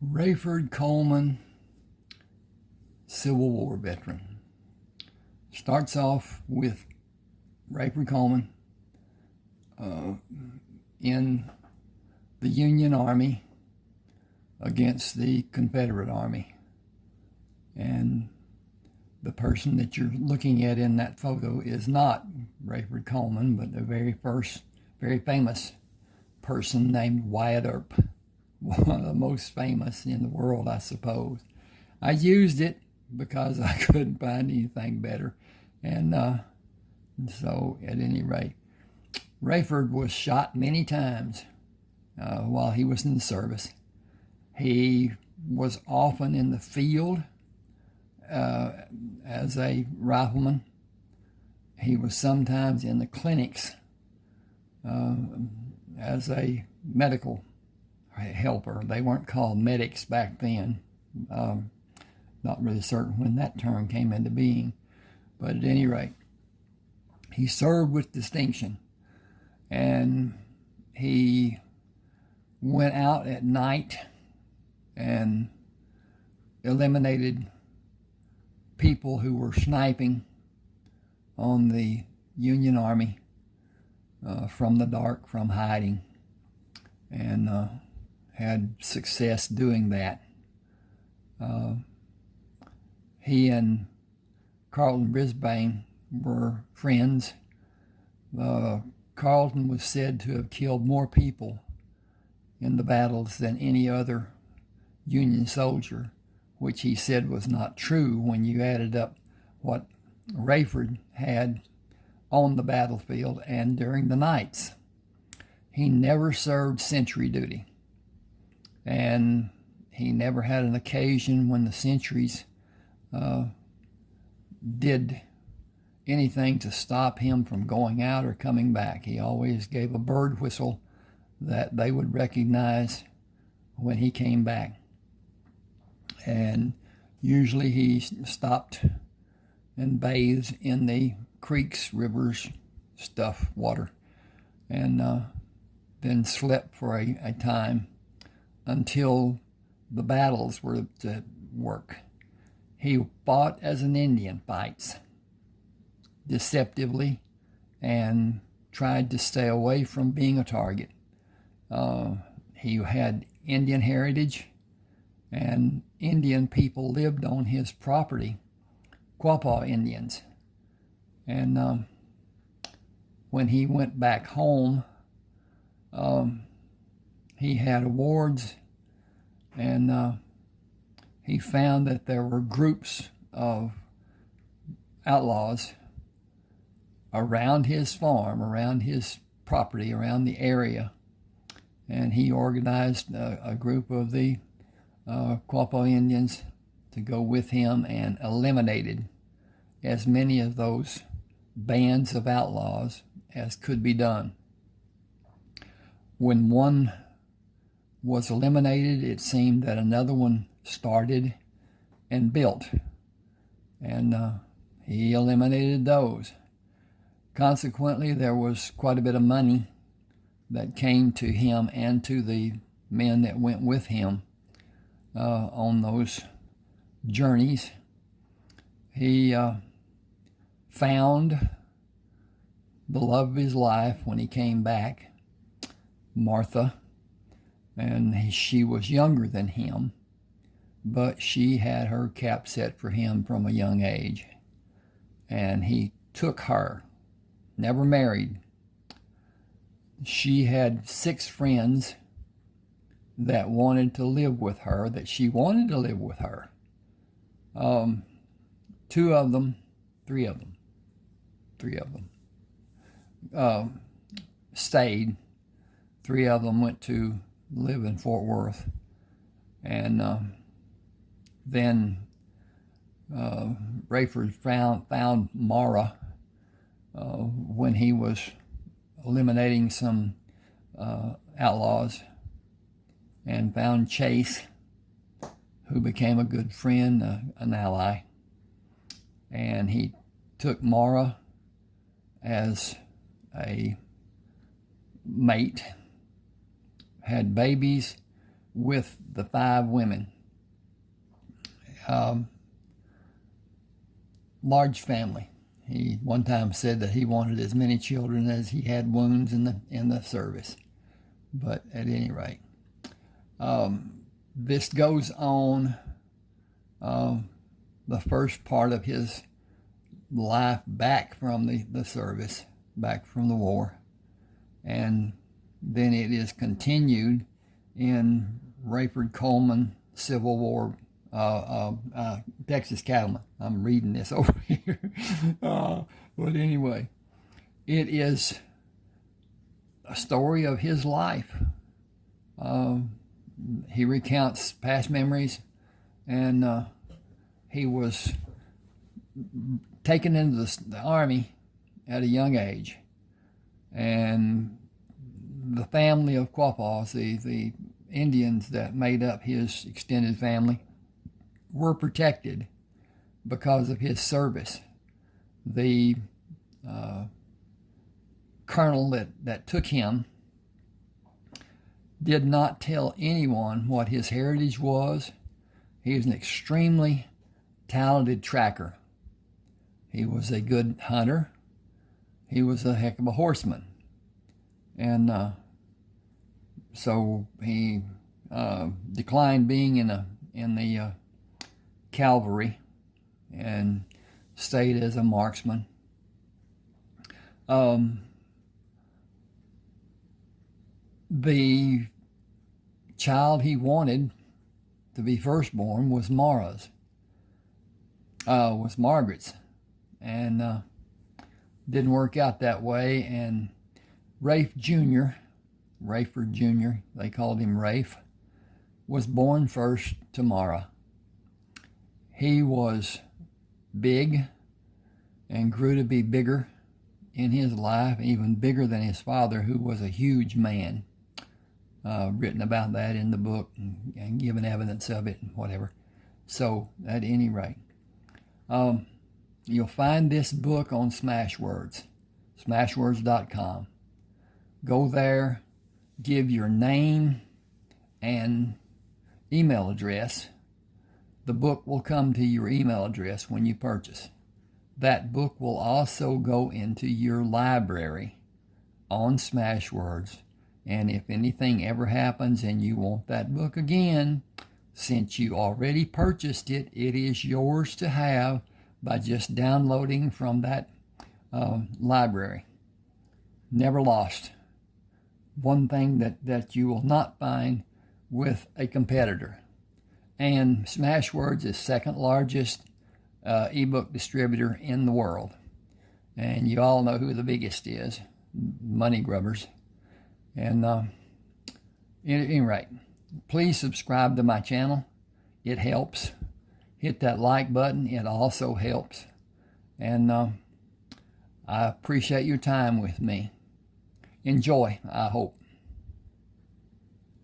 Rayford Coleman, Civil War veteran. Starts off with Rayford Coleman in the Union Army against the Confederate Army. And the person that you're looking at in that photo is not Rayford Coleman, but the very famous person named Wyatt Earp. One of the most famous in the world, I suppose. I used it because I couldn't find anything better. And so, at any rate, Rayford was shot many times while he was in the service. He was often in the field as a rifleman. He was sometimes in the clinics as a medical helper. They weren't called medics back then. Not really certain when that term came into being. But at any rate, he served with distinction. And he went out at night and eliminated people who were sniping on the Union Army from the dark, from hiding, and had success doing that. He and Carlton Brisbane were friends. Carlton was said to have killed more people in the battles than any other Union soldier, which he said was not true when you added up what Rayford had on the battlefield and during the nights. He never served sentry duty, and he never had an occasion when the sentries did anything to stop him from going out or coming back. He always gave a bird whistle that they would recognize when he came back. And usually he stopped and bathed in the creeks, rivers, water, and then slept for a time until the battles were to work. He fought as an Indian fights, deceptively, and tried to stay away from being a target. He had Indian heritage, and Indian people lived on his property, Quapaw Indians. And when he went back home, he had awards, and he found that there were groups of outlaws around his farm, around his property, around the area. And he organized a group of the Quapaw Indians to go with him and eliminated as many of those bands of outlaws as could be done. When one was eliminated, it seemed that another one started and built, and he eliminated those. Consequently, there was quite a bit of money that came to him and to the men that went with him on those journeys. He found the love of his life when he came back, Martha, and she was younger than him, but she had her cap set for him from a young age, and he took her, never married. She had 6 friends that wanted to live with her, that she wanted to live with her. 3 of them stayed. 3 of them went to live in Fort Worth. And then Rayford found Mara when he was eliminating some outlaws, and found Chase, who became a good friend, an ally. And he took Mara as a mate, had babies with the 5 women. Large family. He one time said that he wanted as many children as he had wounds in the service. But at any rate, this goes on the first part of his life back from the service, back from the war, and then it is continued in Rayford Coleman Civil War, Texas Cattleman. I'm reading this over here. But anyway, it is a story of his life. He recounts past memories, and he was taken into the Army at a young age. And the family of Quapaws, the Indians that made up his extended family, were protected because of his service. The colonel that took him did not tell anyone what his heritage was. He was an extremely talented tracker. He was a good hunter. He was a heck of a horseman. And so he declined being in the cavalry and stayed as a marksman. The child he wanted to be firstborn was Margaret's, and didn't work out that way. And Rayford Jr., they called him Rafe, was born first to Mara. He was big and grew to be bigger in his life, even bigger than his father, who was a huge man. Written about that in the book and given evidence of it and whatever. So at any rate, you'll find this book on Smashwords, smashwords.com. Go there, give your name and email address. The book will come to your email address when you purchase. That book will also go into your library on Smashwords. And if anything ever happens and you want that book again, since you already purchased it, it is yours to have by just downloading from that library. Never lost. One thing that you will not find with a competitor. And Smashwords is second largest ebook distributor in the world. And you all know who the biggest is, Money Grubbers. And at any rate, please subscribe to my channel. It helps. Hit that like button. It also helps. And I appreciate your time with me. Enjoy, I hope.